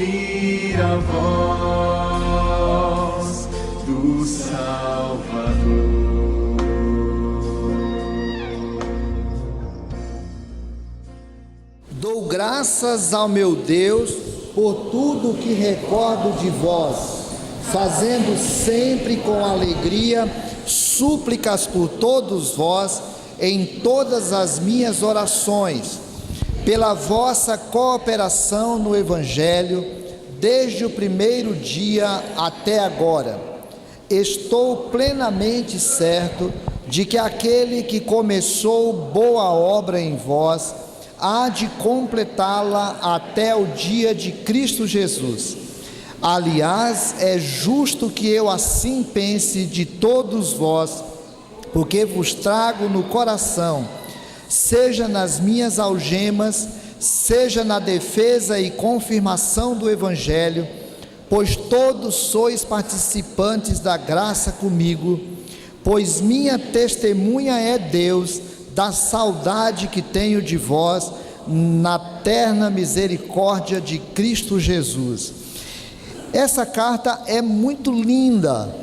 ouvir a voz do Salvador. Dou graças ao meu Deus por tudo que recordo de vós, fazendo sempre com alegria súplicas por todos vós em todas as minhas orações, pela vossa cooperação no Evangelho, desde o primeiro dia até agora. Estou plenamente certo de que aquele que começou boa obra em vós há de completá-la até o dia de Cristo Jesus. Aliás, é justo que eu assim pense de todos vós, porque vos trago no coração, seja nas minhas algemas, seja na defesa e confirmação do Evangelho, pois todos sois participantes da graça comigo, pois minha testemunha é Deus, da saudade que tenho de vós, na terna misericórdia de Cristo Jesus. Essa carta é muito linda,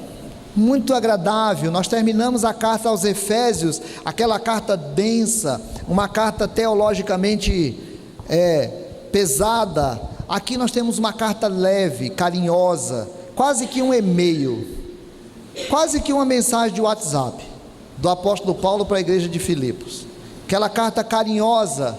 muito agradável. Nós terminamos a carta aos Efésios, aquela carta densa, uma carta teologicamente pesada. Aqui nós temos uma carta leve, carinhosa, quase que um e-mail, quase que uma mensagem de WhatsApp do apóstolo Paulo para a igreja de Filipos, aquela carta carinhosa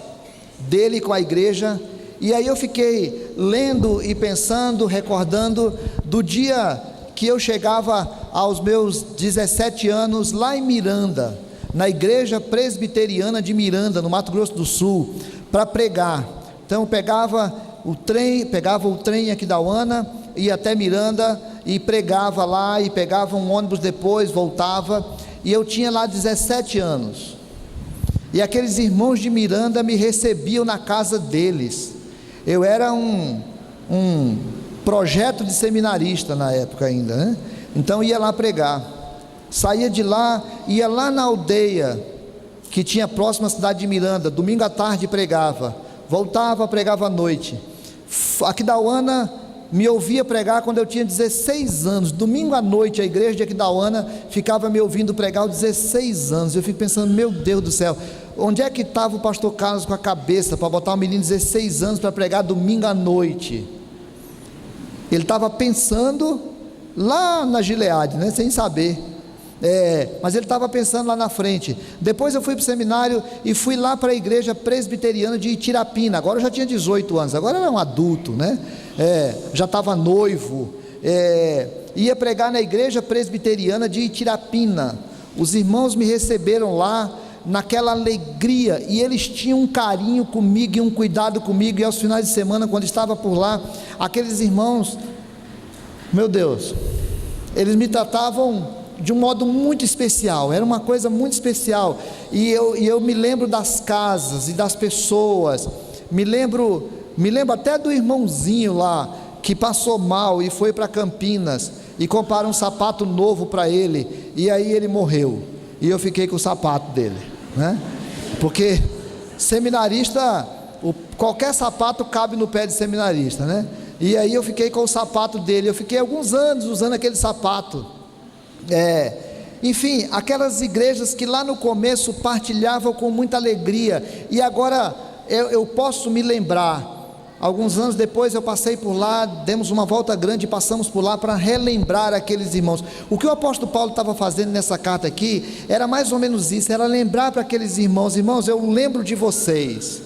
dele com a igreja. E aí eu fiquei lendo e pensando, recordando do dia que eu chegava aos meus 17 anos lá em Miranda, na igreja presbiteriana de Miranda, no Mato Grosso do Sul, para pregar. Então eu pegava o trem aqui da Uana, ia até Miranda e pregava lá, e pegava um ônibus depois, voltava, e eu tinha lá 17 anos, e aqueles irmãos de Miranda me recebiam na casa deles. Eu era um projeto de seminarista na época ainda, né? Então ia lá pregar, saía de lá, ia lá na aldeia que tinha próxima à cidade de Miranda, domingo à tarde pregava, voltava, pregava à noite. Aquidauana me ouvia pregar quando eu tinha 16 anos, domingo à noite a igreja de Aquidauana ficava me ouvindo pregar aos 16 anos. Eu fico pensando, meu Deus do céu, onde é que estava o pastor Carlos com a cabeça para botar um menino de 16 anos para pregar domingo à noite? Ele estava pensando lá na Gileade, né, sem saber, mas ele estava pensando lá na frente. Depois eu fui para o seminário e fui lá para a igreja presbiteriana de Itirapina. Agora eu já tinha 18 anos, agora eu era um adulto, né? Já estava noivo, ia pregar na igreja presbiteriana de Itirapina. Os irmãos me receberam lá naquela alegria, e eles tinham um carinho comigo e um cuidado comigo. E aos finais de semana, quando estava por lá, aqueles irmãos, meu Deus, eles me tratavam de um modo muito especial, era uma coisa muito especial. E eu me lembro das casas e das pessoas, me lembro até do irmãozinho lá, que passou mal e foi para Campinas, e compraram um sapato novo para ele, e aí ele morreu, e eu fiquei com o sapato dele, né? Porque seminarista, qualquer sapato cabe no pé de seminarista, né? E aí eu fiquei com o sapato dele, eu fiquei alguns anos usando aquele sapato. Enfim, aquelas igrejas que lá no começo partilhavam com muita alegria, e agora eu posso me lembrar, alguns anos depois eu passei por lá, demos uma volta grande e passamos por lá para relembrar aqueles irmãos. O que o apóstolo Paulo estava fazendo nessa carta aqui, era mais ou menos isso, era lembrar para aqueles irmãos: irmãos, eu lembro de vocês,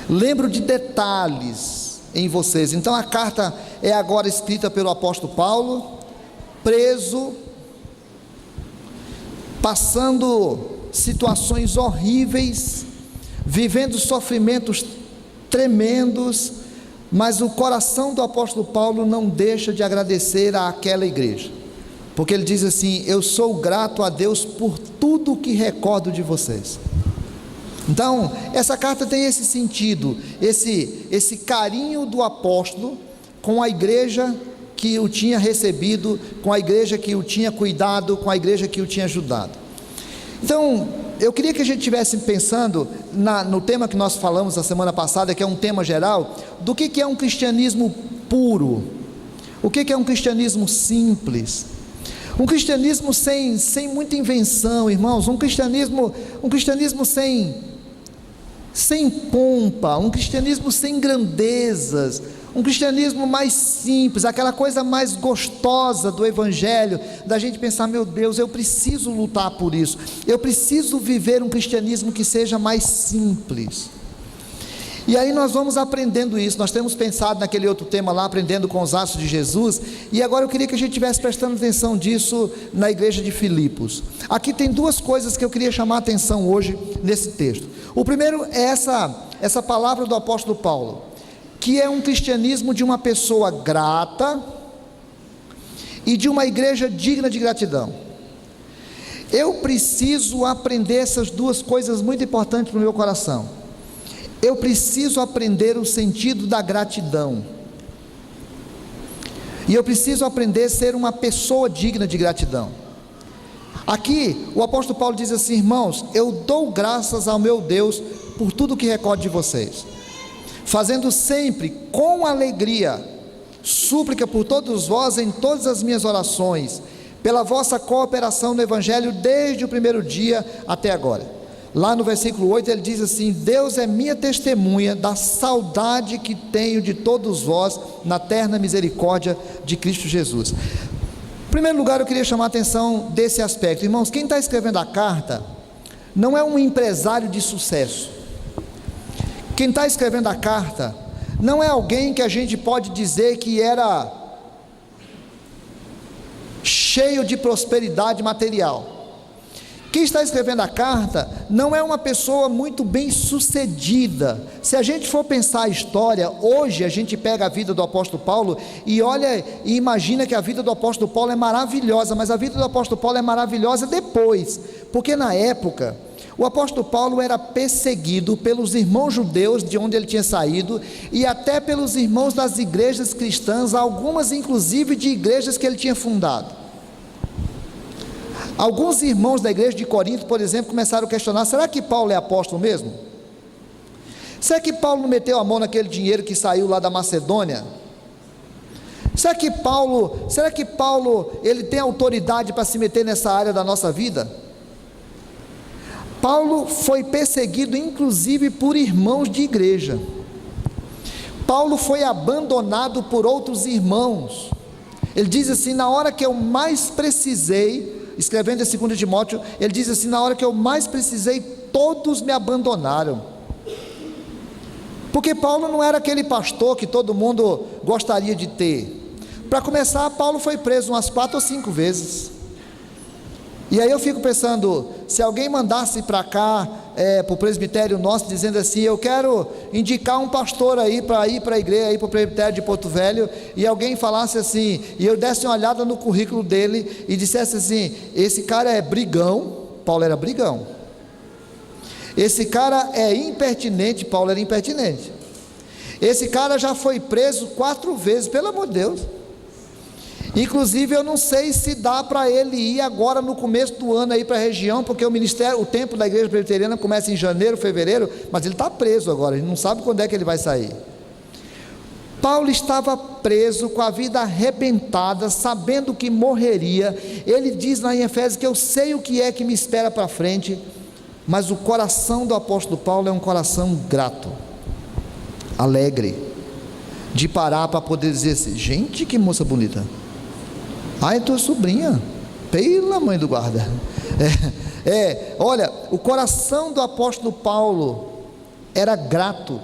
lembro de detalhes em vocês. Então a carta é agora escrita pelo apóstolo Paulo, preso, passando situações horríveis, vivendo sofrimentos tremendos, mas o coração do apóstolo Paulo não deixa de agradecer àquela igreja, porque ele diz assim: eu sou grato a Deus por tudo que recordo de vocês. Então essa carta tem esse sentido, esse carinho do apóstolo com a igreja que o tinha recebido, com a igreja que o tinha cuidado, com a igreja que o tinha ajudado. Então eu queria que a gente estivesse pensando no tema que nós falamos a semana passada, que é um tema geral, do que é um cristianismo puro, o que é um cristianismo simples, um cristianismo sem muita invenção, irmãos, um cristianismo sem pompa, um cristianismo sem grandezas, um cristianismo mais simples, aquela coisa mais gostosa do evangelho, da gente pensar, meu Deus, eu preciso lutar por isso, eu preciso viver um cristianismo que seja mais simples. E aí nós vamos aprendendo isso. Nós temos pensado naquele outro tema lá, aprendendo com os atos de Jesus, e agora eu queria que a gente estivesse prestando atenção disso na igreja de Filipos. Aqui tem duas coisas que eu queria chamar a atenção hoje nesse texto. O primeiro é essa palavra do apóstolo Paulo, que é um cristianismo de uma pessoa grata e de uma igreja digna de gratidão. Eu preciso aprender essas duas coisas muito importantes para o meu coração. Eu preciso aprender o sentido da gratidão, e eu preciso aprender a ser uma pessoa digna de gratidão. Aqui o apóstolo Paulo diz assim: irmãos, eu dou graças ao meu Deus por tudo que recordo de vocês, fazendo sempre com alegria súplica por todos vós em todas as minhas orações, pela vossa cooperação no evangelho desde o primeiro dia até agora. Lá no versículo 8 ele diz assim: Deus é minha testemunha da saudade que tenho de todos vós na terna misericórdia de Cristo Jesus. Em primeiro lugar, eu queria chamar a atenção desse aspecto. Irmãos, quem está escrevendo a carta não é um empresário de sucesso. Quem está escrevendo a carta não é alguém que a gente pode dizer que era cheio de prosperidade material. Quem está escrevendo a carta não é uma pessoa muito bem sucedida. Se a gente for pensar a história, hoje a gente pega a vida do apóstolo Paulo e olha e imagina que a vida do apóstolo Paulo é maravilhosa, mas a vida do apóstolo Paulo é maravilhosa depois, porque na época o apóstolo Paulo era perseguido pelos irmãos judeus de onde ele tinha saído, e até pelos irmãos das igrejas cristãs, algumas inclusive de igrejas que ele tinha fundado. Alguns irmãos da igreja de Corinto, por exemplo, começaram a questionar: será que Paulo é apóstolo mesmo? Será que Paulo não meteu a mão naquele dinheiro que saiu lá da Macedônia? Será que Paulo ele tem autoridade para se meter nessa área da nossa vida? Paulo foi perseguido inclusive por irmãos de igreja. Paulo foi abandonado por outros irmãos. Ele diz assim: na hora que eu mais precisei, escrevendo em 2 Timóteo, ele diz assim: na hora que eu mais precisei, todos me abandonaram. Porque Paulo não era aquele pastor que todo mundo gostaria de ter. Para começar, Paulo foi preso umas 4 ou 5 vezes. E aí eu fico pensando, se alguém mandasse para cá, para o presbitério nosso, dizendo assim: eu quero indicar um pastor aí para ir para a igreja, aí para o presbitério de Porto Velho, e alguém falasse assim, e eu desse uma olhada no currículo dele e dissesse assim: esse cara é brigão. Paulo era brigão. Esse cara é impertinente. Paulo era impertinente. Esse cara já foi preso 4 vezes, pelo amor de Deus. Inclusive eu não sei se dá para ele ir agora no começo do ano aí para a região, porque o tempo da igreja presbiteriana começa em janeiro, fevereiro, mas ele está preso agora, a gente não sabe quando é que ele vai sair. Paulo estava preso, com a vida arrebentada, sabendo que morreria. Ele diz lá em Efésios que eu sei o que é que me espera para frente, mas o coração do apóstolo Paulo é um coração grato, alegre, de parar para poder dizer assim: gente, que moça bonita. Ai, tua sobrinha, pela mãe do guarda. Olha, o coração do apóstolo Paulo era grato.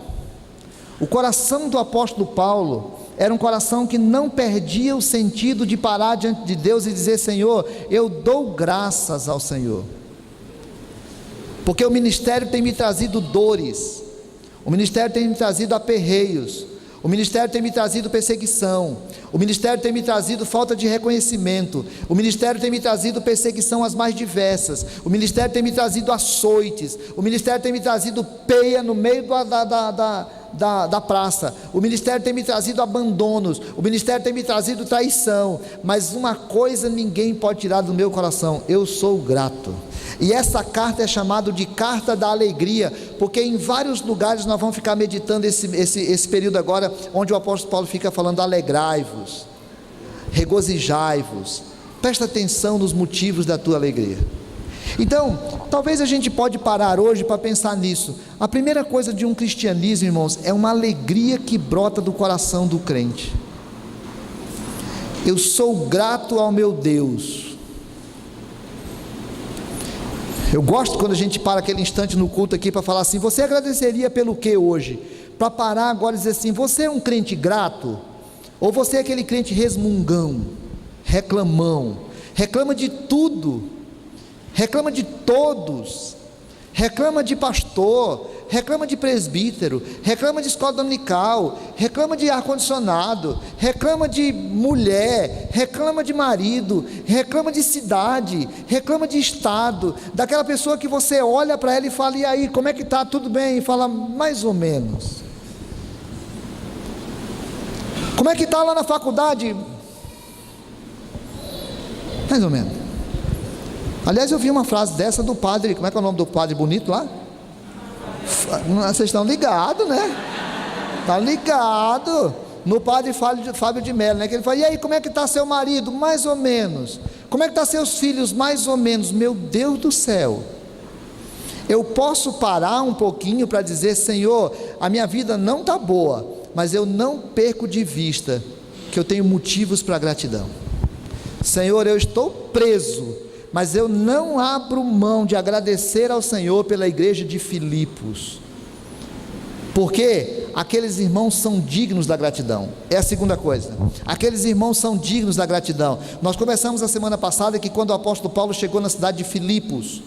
O coração do apóstolo Paulo era um coração que não perdia o sentido de parar diante de Deus e dizer: Senhor, eu dou graças ao Senhor, porque o ministério tem me trazido dores, o ministério tem me trazido aperreios, o ministério tem me trazido perseguição, o ministério tem me trazido falta de reconhecimento, o ministério tem me trazido perseguição as mais diversas, o ministério tem me trazido açoites, o ministério tem me trazido peia no meio da praça, o ministério tem me trazido abandonos, o ministério tem me trazido traição, mas uma coisa ninguém pode tirar do meu coração: eu sou grato. E essa carta é chamada de carta da alegria, porque em vários lugares nós vamos ficar meditando esse período agora, onde o apóstolo Paulo fica falando: alegrai-vos, regozijai-vos. Presta atenção nos motivos da tua alegria. Então, talvez a gente pode parar hoje para pensar nisso. A primeira coisa de um cristianismo, irmãos, é uma alegria que brota do coração do crente. Eu sou grato ao meu Deus. Eu gosto quando a gente para aquele instante no culto aqui para falar assim: você agradeceria pelo que hoje? Para parar agora e dizer assim: você é um crente grato? Ou você é aquele crente resmungão, reclamão, reclama de tudo, reclama de todos, reclama de pastor, reclama de presbítero, reclama de escola dominical, reclama de ar-condicionado, reclama de mulher, reclama de marido, reclama de cidade, reclama de estado, daquela pessoa que você olha para ela e fala: e aí, como é que está? Tudo bem? E fala: mais ou menos. Como é que está lá na faculdade? Mais ou menos. Aliás, eu vi uma frase dessa do padre, como é que é o nome do padre bonito lá? Vocês estão ligados, né? Está ligado no padre Fábio de Mello, né? Que ele fala: e aí, como é que está seu marido? Mais ou menos. Como é que está seus filhos? Mais ou menos. Meu Deus do céu, eu posso parar um pouquinho para dizer: Senhor, a minha vida não está boa, mas eu não perco de vista que eu tenho motivos para gratidão. Senhor, eu estou preso, mas eu não abro mão de agradecer ao Senhor pela igreja de Filipos, porque aqueles irmãos são dignos da gratidão. É a segunda coisa, aqueles irmãos são dignos da gratidão. Nós começamos a semana passada que quando o apóstolo Paulo chegou na cidade de Filipos,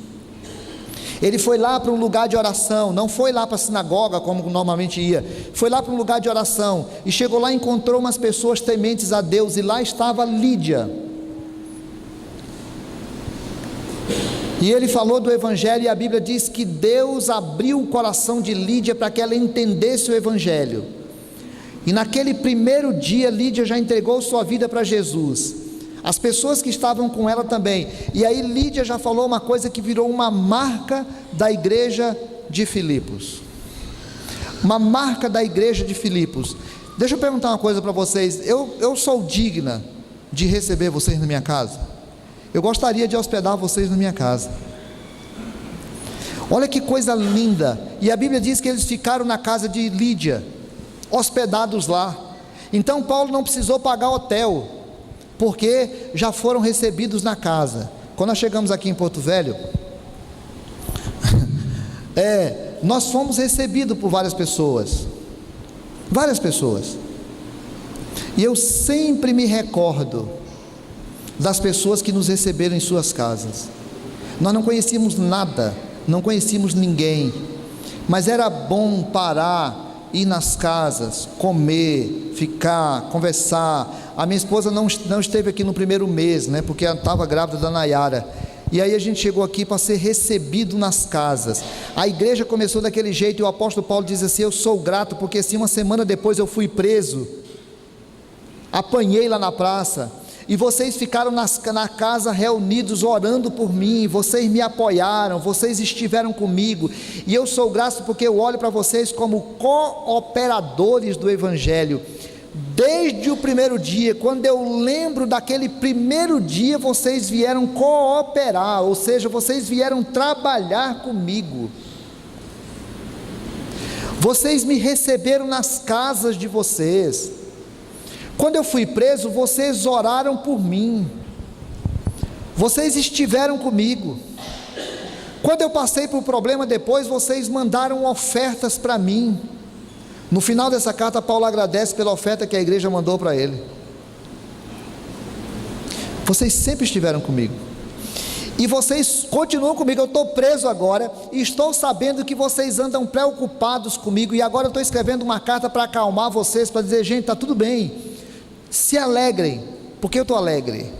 ele foi lá para um lugar de oração, não foi lá para a sinagoga como normalmente ia, foi lá para um lugar de oração, e chegou lá e encontrou umas pessoas tementes a Deus, e lá estava Lídia, e ele falou do evangelho, e a Bíblia diz que Deus abriu o coração de Lídia para que ela entendesse o evangelho, e naquele primeiro dia Lídia já entregou sua vida para Jesus, as pessoas que estavam com ela também, e aí Lídia já falou uma coisa que virou uma marca da igreja de Filipos, uma marca da igreja de Filipos. Deixa eu perguntar uma coisa para vocês: eu sou digna de receber vocês na minha casa? Eu gostaria de hospedar vocês na minha casa. Olha que coisa linda. E a Bíblia diz que eles ficaram na casa de Lídia, hospedados lá. Então Paulo não precisou pagar hotel, porque já foram recebidos na casa. Quando nós chegamos aqui em Porto Velho, nós fomos recebidos por várias pessoas, e eu sempre me recordo das pessoas que nos receberam em suas casas. Nós não conhecíamos nada, não conhecíamos ninguém, mas era bom parar, ir nas casas, comer, ficar, conversar. A minha esposa não esteve aqui no primeiro mês, né, porque ela estava grávida da Nayara, e aí a gente chegou aqui para ser recebido nas casas. A igreja começou daquele jeito, e o apóstolo Paulo diz assim: eu sou grato, porque assim uma semana depois eu fui preso, apanhei lá na praça, e vocês ficaram na casa reunidos orando por mim, vocês me apoiaram, vocês estiveram comigo, e eu sou grato porque eu olho para vocês como cooperadores do evangelho, desde o primeiro dia. Quando eu lembro daquele primeiro dia, vocês vieram cooperar, ou seja, vocês vieram trabalhar comigo, vocês me receberam nas casas de vocês. Quando eu fui preso, vocês oraram por mim, vocês estiveram comigo. Quando eu passei por problema depois, vocês mandaram ofertas para mim. No final dessa carta, Paulo agradece pela oferta que a igreja mandou para ele. Vocês sempre estiveram comigo, e vocês continuam comigo. Eu estou preso agora, e estou sabendo que vocês andam preocupados comigo, e agora eu estou escrevendo uma carta para acalmar vocês, para dizer: gente, está tudo bem, se alegrem, porque eu estou alegre.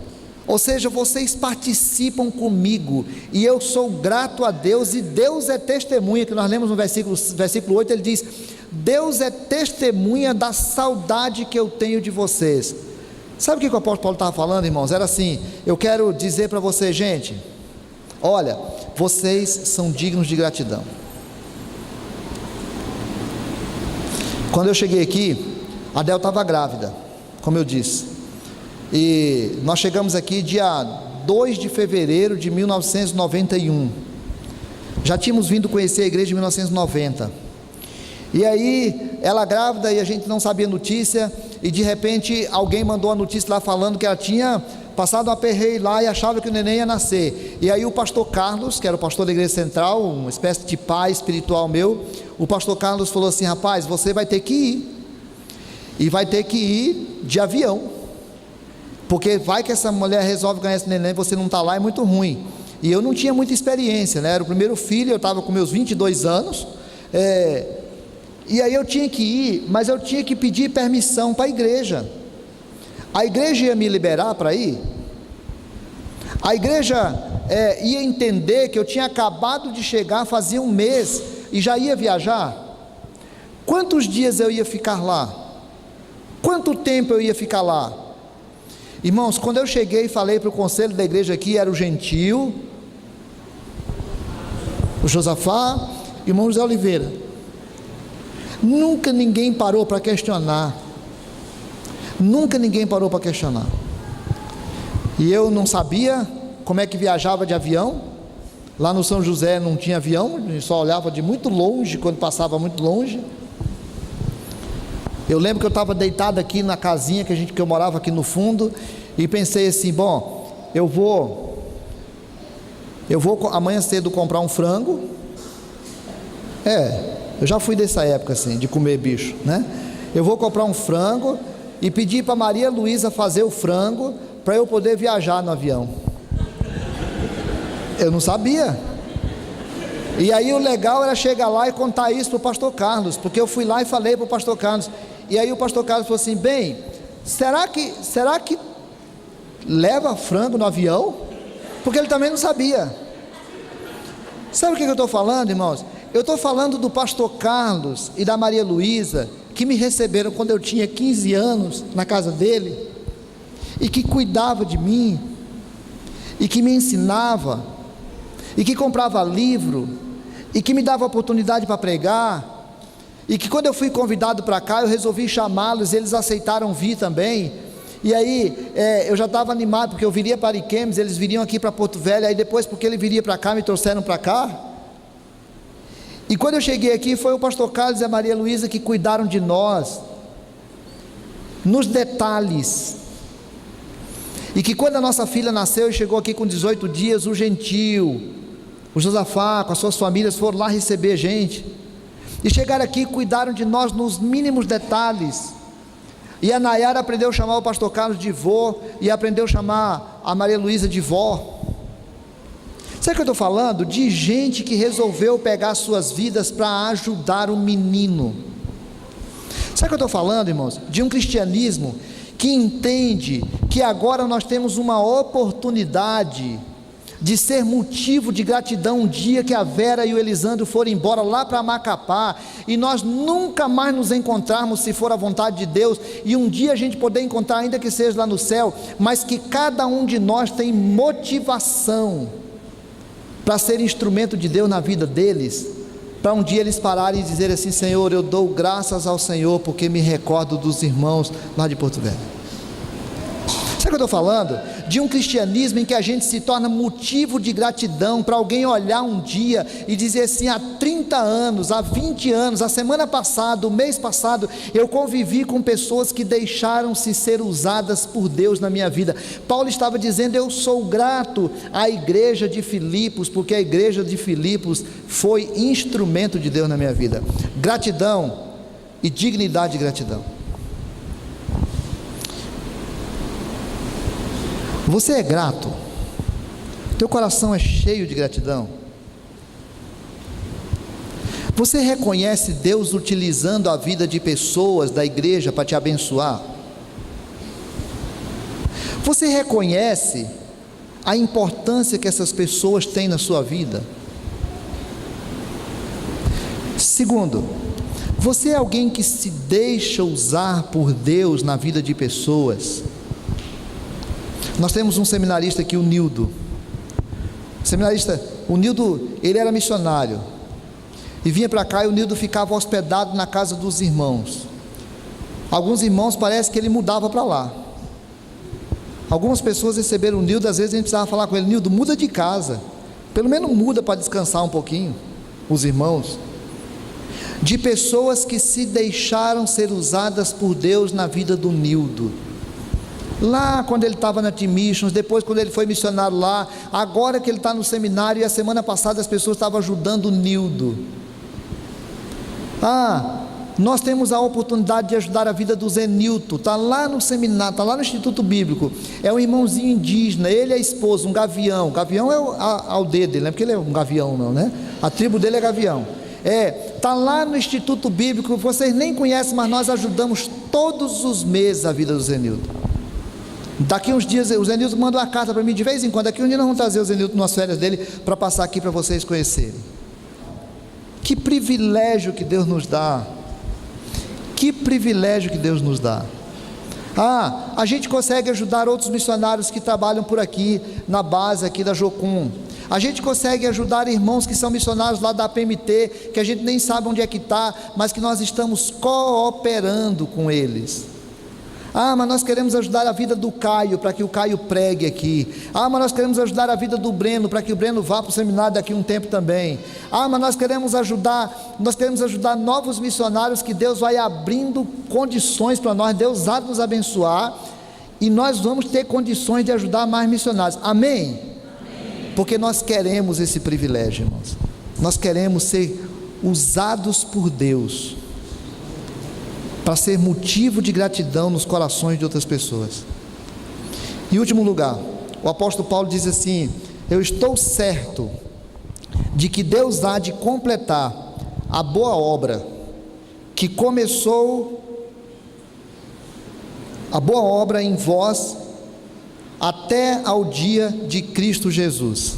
Ou seja, vocês participam comigo, e eu sou grato a Deus, e Deus é testemunha, que nós lemos no versículo 8, ele diz: Deus é testemunha da saudade que eu tenho de vocês. Sabe o que o apóstolo Paulo estava falando, irmãos? Era assim: eu quero dizer para vocês, gente, olha, vocês são dignos de gratidão. Quando eu cheguei aqui, a Del estava grávida, como eu disse, e nós chegamos aqui dia 2 de fevereiro de 1991, já tínhamos vindo conhecer a igreja em 1990, e aí ela grávida e a gente não sabia notícia, e de repente alguém mandou a notícia lá falando que ela tinha passado um aperreio lá e achava que o neném ia nascer, e aí o pastor Carlos, que era o pastor da igreja central, uma espécie de pai espiritual meu, o pastor Carlos falou assim: rapaz, você vai ter que ir, e vai ter que ir de avião, porque vai que essa mulher resolve ganhar esse neném, você não está lá, é muito ruim. E eu não tinha muita experiência, né? Era o primeiro filho, eu estava com meus 22 anos, e aí eu tinha que ir, mas eu tinha que pedir permissão para a igreja ia me liberar para ir, a igreja ia entender que eu tinha acabado de chegar, fazia um mês, e já ia viajar. Quantos dias eu ia ficar lá? Quanto tempo eu ia ficar lá? Irmãos, quando eu cheguei e falei para o conselho da igreja aqui, era o Gentil, o Josafá e o irmão José Oliveira, nunca ninguém parou para questionar, e eu não sabia como é que viajava de avião, lá no São José não tinha avião, a gente só olhava de muito longe, quando passava muito longe. Eu lembro que eu estava deitado aqui na casinha que eu morava aqui no fundo, e pensei assim: bom, eu vou amanhã cedo comprar um frango. Eu já fui dessa época assim, de comer bicho, né? Eu vou comprar um frango e pedir para Maria Luísa fazer o frango, para eu poder viajar no avião. Eu não sabia. E aí o legal era chegar lá e contar isso para o pastor Carlos, porque eu fui lá e falei para o pastor Carlos, e aí o pastor Carlos falou assim: bem, será que leva frango no avião? Porque ele também não sabia. Sabe o que eu estou falando, irmãos? Eu estou falando do pastor Carlos e da Maria Luísa, que me receberam quando eu tinha 15 anos na casa dele, e que cuidava de mim, e que me ensinava, e que comprava livro, e que me dava oportunidade para pregar, e que quando eu fui convidado para cá, eu resolvi chamá-los, eles aceitaram vir também. E aí eu já estava animado, porque eu viria para Ariquemes, eles viriam aqui para Porto Velho, aí depois, porque ele viria para cá, me trouxeram para cá. E quando eu cheguei aqui, foi o pastor Carlos e a Maria Luísa que cuidaram de nós, nos detalhes, e que quando a nossa filha nasceu e chegou aqui com 18 dias, o Gentil, o Josafá, com as suas famílias, foram lá receber a gente, e chegaram aqui e cuidaram de nós nos mínimos detalhes. E a Nayara aprendeu a chamar o pastor Carlos de vô, e aprendeu a chamar a Maria Luísa de vó. Sabe o que eu estou falando? De gente que resolveu pegar suas vidas para ajudar o menino. Sabe o que eu estou falando, irmãos? De um cristianismo que entende que agora nós temos uma oportunidade de ser motivo de gratidão um dia que a Vera e o Elisandro forem embora lá para Macapá, e nós nunca mais nos encontrarmos, se for a vontade de Deus, e um dia a gente poder encontrar, ainda que seja lá no céu, mas que cada um de nós tem motivação para ser instrumento de Deus na vida deles, para um dia eles pararem e dizer assim: Senhor, eu dou graças ao Senhor, porque me recordo dos irmãos lá de Porto Velho. Sabe o que eu estou falando? De um cristianismo em que a gente se torna motivo de gratidão, para alguém olhar um dia e dizer assim: há 30 anos, há 20 anos, a semana passada, o mês passado, eu convivi com pessoas que deixaram-se ser usadas por Deus na minha vida. Paulo estava dizendo: eu sou grato à igreja de Filipos, porque a igreja de Filipos foi instrumento de Deus na minha vida. Gratidão e dignidade de gratidão. Você é grato? Teu coração é cheio de gratidão? Você reconhece Deus utilizando a vida de pessoas da igreja para te abençoar? Você reconhece a importância que essas pessoas têm na sua vida? Segundo, você é alguém que se deixa usar por Deus na vida de pessoas? Nós temos um seminarista aqui, o Nildo, seminarista o Nildo, ele era missionário, e vinha para cá, e o Nildo ficava hospedado na casa dos irmãos. Alguns irmãos, parece que ele mudava para lá. Algumas pessoas receberam o Nildo, às vezes a gente precisava falar com ele: Nildo, muda de casa, pelo menos muda para descansar um pouquinho. Os irmãos, de pessoas que se deixaram ser usadas por Deus na vida do Nildo, lá quando ele estava na Team Missions, depois quando ele foi missionário lá, agora que ele está no seminário, e a semana passada as pessoas estavam ajudando o Nildo. Nós temos a oportunidade de ajudar a vida do Zé Nilton, está lá no seminário, está lá no Instituto Bíblico, é um irmãozinho indígena, ele é a esposa, um gavião é a aldeia dele, não é porque ele é um gavião não, né? A tribo dele é gavião, está lá no Instituto Bíblico, vocês nem conhecem, mas nós ajudamos todos os meses a vida do Zé Nilton. Daqui uns dias, o Zé Nilton manda uma carta para mim de vez em quando, daqui um dia nós vamos trazer o Zé Nilton nas férias dele, para passar aqui para vocês conhecerem. Que privilégio que Deus nos dá, que privilégio que Deus nos dá. A gente consegue ajudar outros missionários que trabalham por aqui, na base aqui da Jocum. A gente consegue ajudar irmãos que são missionários lá da PMT, que a gente nem sabe onde é que está, mas que nós estamos cooperando com eles. Mas nós queremos ajudar a vida do Caio, para que o Caio pregue aqui. Mas nós queremos ajudar a vida do Breno, para que o Breno vá para o seminário daqui a um tempo também. Mas nós queremos ajudar novos missionários, que Deus vai abrindo condições para nós, Deus há de nos abençoar, e nós vamos ter condições de ajudar mais missionários, amém? Porque nós queremos esse privilégio, irmãos, nós queremos ser usados por Deus, para ser motivo de gratidão nos corações de outras pessoas. Em último lugar, o apóstolo Paulo diz assim: eu estou certo de que Deus há de completar a boa obra que começou, a boa obra em vós, até ao dia de Cristo Jesus.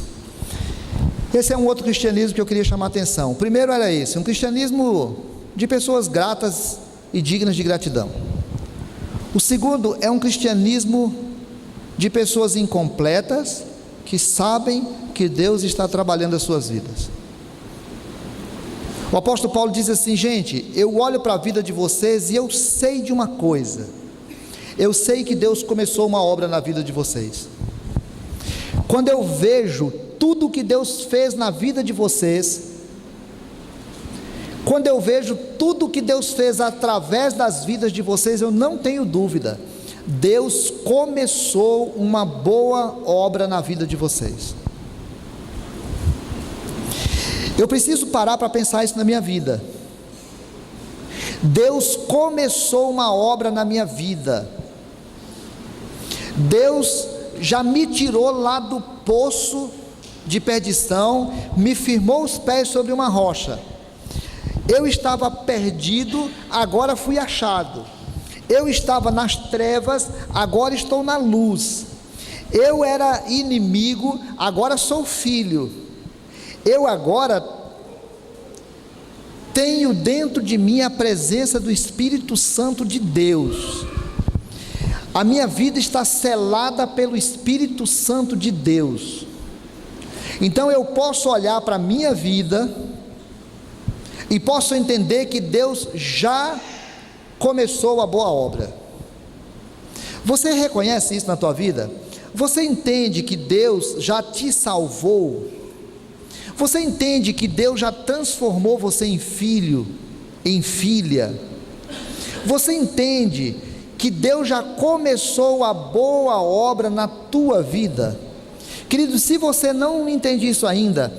Esse é um outro cristianismo que eu queria chamar a atenção. O primeiro era esse, um cristianismo de pessoas gratas e dignas de gratidão. O segundo é um cristianismo de pessoas incompletas, que sabem que Deus está trabalhando as suas vidas. O apóstolo Paulo diz assim: gente, eu olho para a vida de vocês e eu sei de uma coisa, eu sei que Deus começou uma obra na vida de vocês. Quando eu vejo tudo que Deus fez na vida de vocês, quando eu vejo tudo que Deus fez através das vidas de vocês, eu não tenho dúvida, Deus começou uma boa obra na vida de vocês. Eu preciso parar para pensar isso na minha vida. Deus começou uma obra na minha vida. Deus já me tirou lá do poço de perdição, me firmou os pés sobre uma rocha. Eu estava perdido, agora fui achado. Eu estava nas trevas, agora estou na luz. Eu era inimigo, agora sou filho. Eu agora tenho dentro de mim a presença do Espírito Santo de Deus. A minha vida está selada pelo Espírito Santo de Deus. Então eu posso olhar para a minha vida e posso entender que Deus já começou a boa obra. Você reconhece isso na tua vida? Você entende que Deus já te salvou? Você entende que Deus já transformou você em filho, em filha? Você entende que Deus já começou a boa obra na tua vida? Querido, se você não entende isso ainda,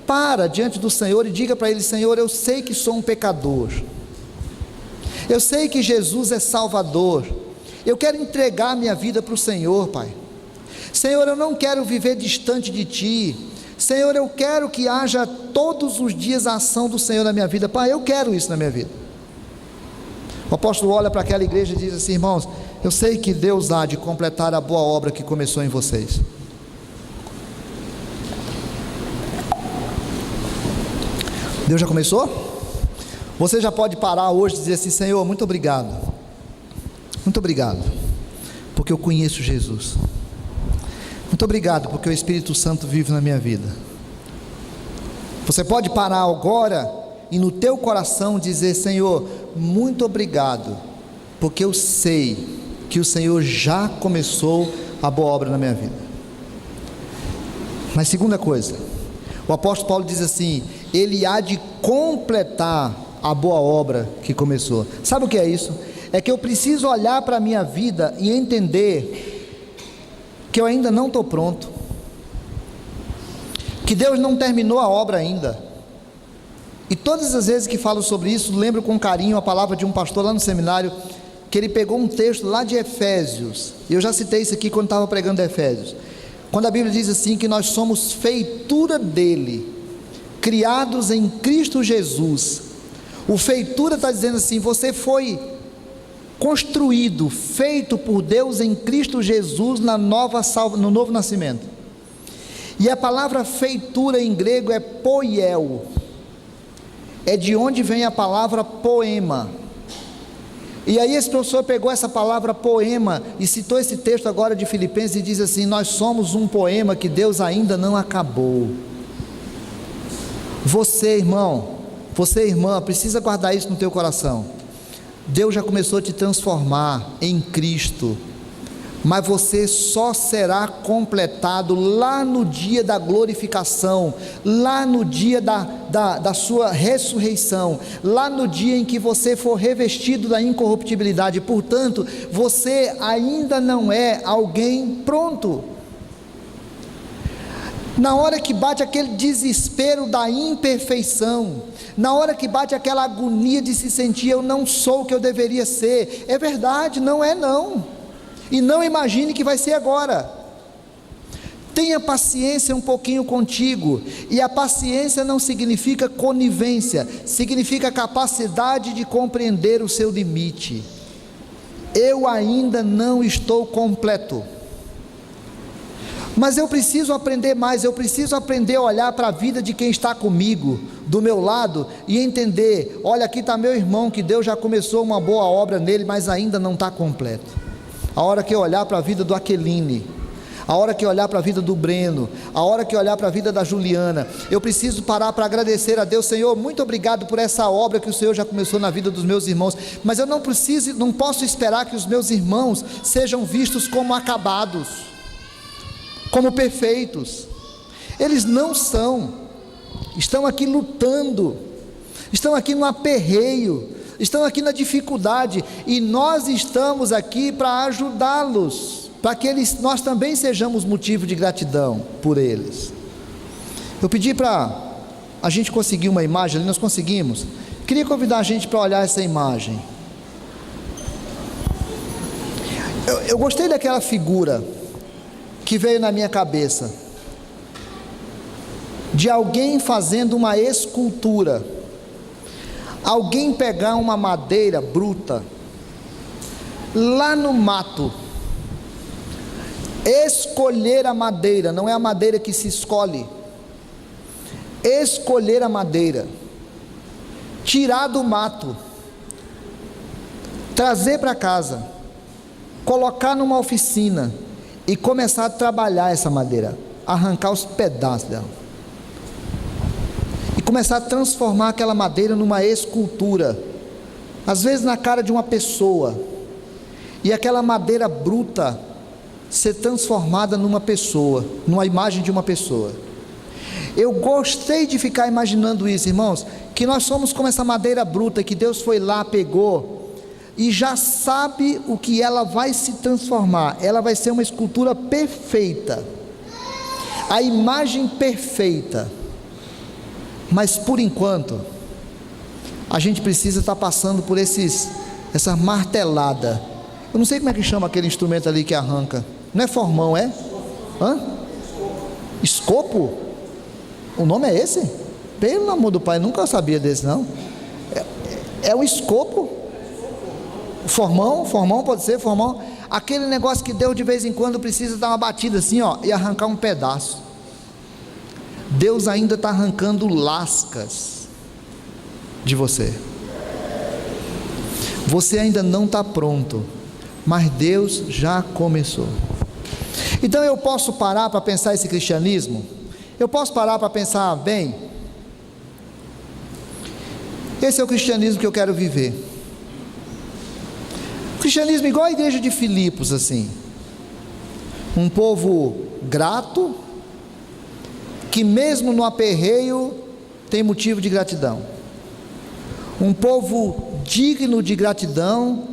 para diante do Senhor e diga para Ele: Senhor, eu sei que sou um pecador, eu sei que Jesus é Salvador, eu quero entregar minha vida para o Senhor, Pai. Senhor, eu não quero viver distante de Ti. Senhor, eu quero que haja todos os dias a ação do Senhor na minha vida. Pai, eu quero isso na minha vida. O apóstolo olha para aquela igreja e diz assim: irmãos, eu sei que Deus há de completar a boa obra que começou em vocês. Deus já começou? Você já pode parar hoje e dizer assim: Senhor, muito obrigado, porque eu conheço Jesus. Muito obrigado porque o Espírito Santo vive na minha vida. Você pode parar agora e no teu coração dizer: Senhor, muito obrigado, porque eu sei que o Senhor já começou a boa obra na minha vida. Mas segunda coisa, o apóstolo Paulo diz assim: Ele há de completar a boa obra que começou. Sabe o que é isso? É que eu preciso olhar para a minha vida e entender que eu ainda não estou pronto, que Deus não terminou a obra ainda. E todas as vezes que falo sobre isso, lembro com carinho a palavra de um pastor lá no seminário, que ele pegou um texto lá de Efésios, e eu já citei isso aqui quando estava pregando Efésios, quando a Bíblia diz assim, que nós somos feitura dele, criados em Cristo Jesus. O feitura está dizendo assim, você foi construído, feito por Deus em Cristo Jesus no novo nascimento. E a palavra feitura em grego é poiel, é de onde vem a palavra poema. E aí esse professor pegou essa palavra poema e citou esse texto agora de Filipenses e diz assim: nós somos um poema que Deus ainda não acabou. Você, irmão, você, irmã, precisa guardar isso no teu coração. Deus já começou a te transformar em Cristo, mas você só será completado lá no dia da glorificação, lá no dia da sua ressurreição, lá no dia em que você for revestido da incorruptibilidade. Portanto, você ainda não é alguém pronto. Na hora que bate aquele desespero da imperfeição, na hora que bate aquela agonia de se sentir eu não sou o que eu deveria ser, é verdade, não é não, e não imagine que vai ser agora. Tenha paciência um pouquinho contigo, e a paciência não significa conivência, significa capacidade de compreender o seu limite. Eu ainda não estou completo, mas eu preciso aprender mais, eu preciso aprender a olhar para a vida de quem está comigo, do meu lado, e entender, olha, aqui está meu irmão, que Deus já começou uma boa obra nele, mas ainda não está completo. A hora que eu olhar para a vida do Aqueline, a hora que eu olhar para a vida do Breno, a hora que eu olhar para a vida da Juliana, eu preciso parar para agradecer a Deus. Senhor, muito obrigado por essa obra que o Senhor já começou na vida dos meus irmãos, mas eu não posso esperar que os meus irmãos sejam vistos como acabados, como perfeitos. Eles não são, estão aqui lutando, estão aqui no aperreio, estão aqui na dificuldade, e nós estamos aqui para ajudá-los, para que nós também sejamos motivo de gratidão por eles. Eu pedi para a gente conseguir uma imagem ali, nós conseguimos. Queria convidar a gente para olhar essa imagem. Eu gostei daquela figura que veio na minha cabeça, de alguém fazendo uma escultura, alguém pegar uma madeira bruta, lá no mato, escolher a madeira, não é a madeira que se escolhe, escolher a madeira, tirar do mato, trazer para casa, colocar numa oficina, e começar a trabalhar essa madeira, arrancar os pedaços dela, e começar a transformar aquela madeira numa escultura, às vezes na cara de uma pessoa, e aquela madeira bruta ser transformada numa pessoa, numa imagem de uma pessoa. Eu gostei de ficar imaginando isso, irmãos, que nós somos como essa madeira bruta, que Deus foi lá, pegou, e já sabe o que ela vai se transformar. Ela vai ser uma escultura perfeita, a imagem perfeita, mas por enquanto a gente precisa estar passando por essa martelada. Eu não sei como é que chama aquele instrumento ali que arranca, não é formão, é? Escopo? O nome é esse? Pelo amor do Pai, nunca sabia desse não. É um escopo. Formão pode ser, formão, aquele negócio que Deus de vez em quando precisa dar uma batida assim, ó, e arrancar um pedaço. Deus ainda está arrancando lascas de você. Você ainda não está pronto, mas Deus já começou. Então eu posso parar para pensar esse cristianismo, eu posso parar para pensar, bem, Esse é o cristianismo que eu quero viver. O cristianismo igual a igreja de Filipos, assim. Um povo grato, que mesmo no aperreio tem motivo de gratidão. Um povo digno de gratidão,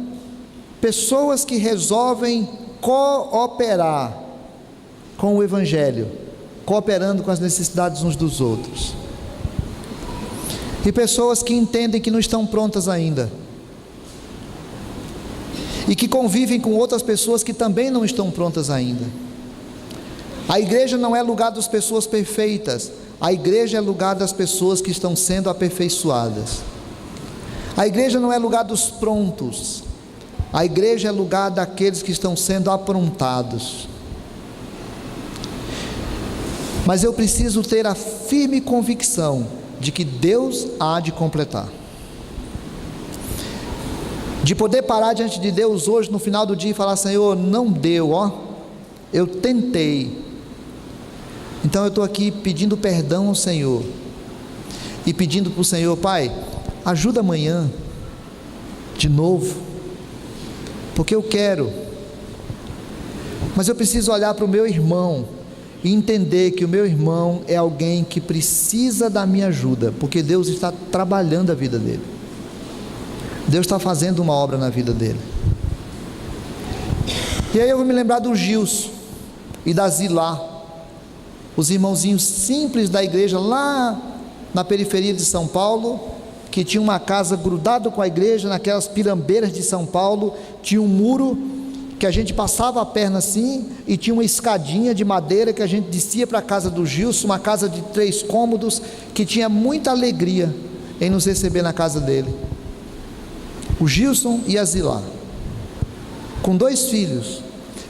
pessoas que resolvem cooperar com o Evangelho, cooperando com as necessidades uns dos outros. E pessoas que entendem que não estão prontas ainda, e que convivem com outras pessoas que também não estão prontas ainda. A igreja não é lugar das pessoas perfeitas, a igreja é lugar das pessoas que estão sendo aperfeiçoadas. A igreja não é lugar dos prontos, a igreja é lugar daqueles que estão sendo aprontados. Mas eu preciso ter a firme convicção de que Deus há de completar, de poder parar diante de Deus hoje no final do dia e falar: Senhor, não deu, eu tentei. Então eu estou aqui pedindo perdão ao Senhor e pedindo para o Senhor: Pai, ajuda amanhã de novo, porque eu quero, mas eu preciso olhar para o meu irmão e entender que o meu irmão é alguém que precisa da minha ajuda, porque Deus está trabalhando a vida dele, Deus está fazendo uma obra na vida dele. E aí eu vou me lembrar do Gilson e da Zilá, os irmãozinhos simples da igreja lá na periferia de São Paulo, que tinha uma casa grudada com a igreja, naquelas pirambeiras de São Paulo, tinha um muro que a gente passava a perna assim, e tinha uma escadinha de madeira que a gente descia para a casa do Gilson, uma casa de 3 cômodos, que tinha muita alegria em nos receber na casa dele. O Gilson e a Zilá, com 2 filhos,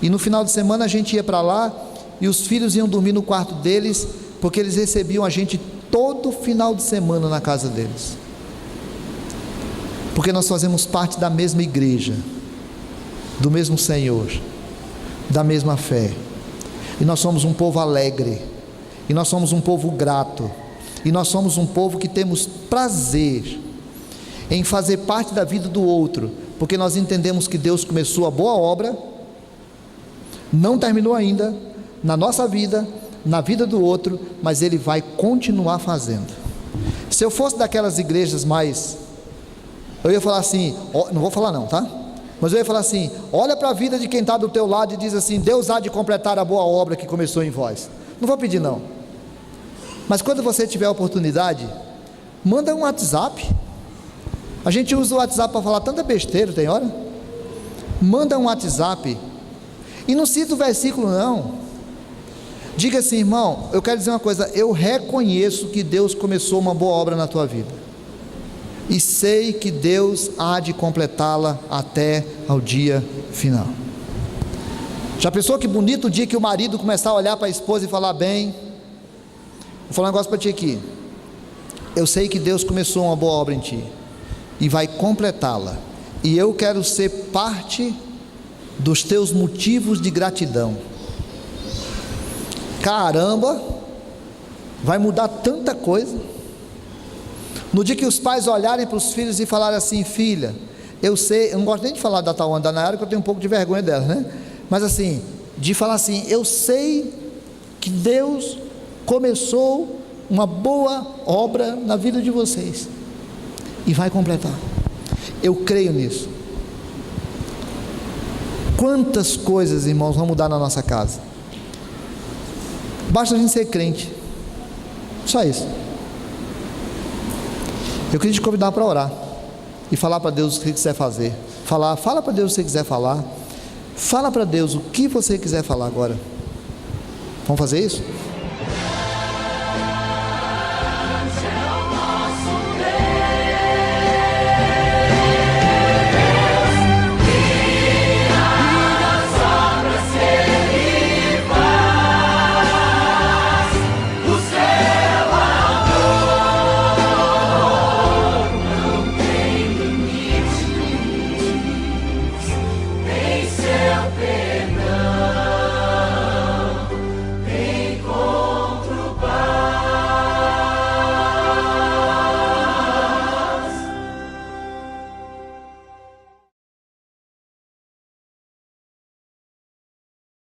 e no final de semana a gente ia para lá, e os filhos iam dormir no quarto deles, porque eles recebiam a gente todo final de semana na casa deles, porque nós fazemos parte da mesma igreja, do mesmo Senhor, da mesma fé, e nós somos um povo alegre, e nós somos um povo grato, e nós somos um povo que temos prazer em fazer parte da vida do outro, porque nós entendemos que Deus começou a boa obra, não terminou ainda, na nossa vida, na vida do outro, mas Ele vai continuar fazendo. Se eu fosse daquelas igrejas mais, eu ia falar assim, não vou falar não, tá? Mas eu ia falar assim: olha para a vida de quem está do teu lado e diz assim: Deus há de completar a boa obra que começou em vós. Não vou pedir não, mas quando você tiver a oportunidade, manda um WhatsApp. A gente usa o WhatsApp para falar tanta besteira, tem hora? Manda um WhatsApp, e não cita o versículo não, diga assim: irmão, eu quero dizer uma coisa, eu reconheço que Deus começou uma boa obra na tua vida, e sei que Deus há de completá-la até ao dia final. Já pensou que bonito o dia que o marido começar a olhar para a esposa e falar: bem, vou falar um negócio para ti aqui, eu sei que Deus começou uma boa obra em ti, e vai completá-la, e eu quero ser parte dos teus motivos de gratidão. Caramba, vai mudar tanta coisa. No dia que os pais olharem para os filhos e falarem assim: filha, eu sei, eu não gosto nem de falar da Tawana, da Nayara, porque eu tenho um pouco de vergonha dela, né? Mas assim, de falar assim: eu sei que Deus começou uma boa obra na vida de vocês, e vai completar. Eu creio nisso. Quantas coisas, irmãos, vão mudar na nossa casa? Basta a gente ser crente, só isso. Eu queria te convidar para orar e falar para Deus o que quiser fazer. Fala para Deus o que você quiser falar. Fala para Deus o que você quiser falar agora. Vamos fazer isso?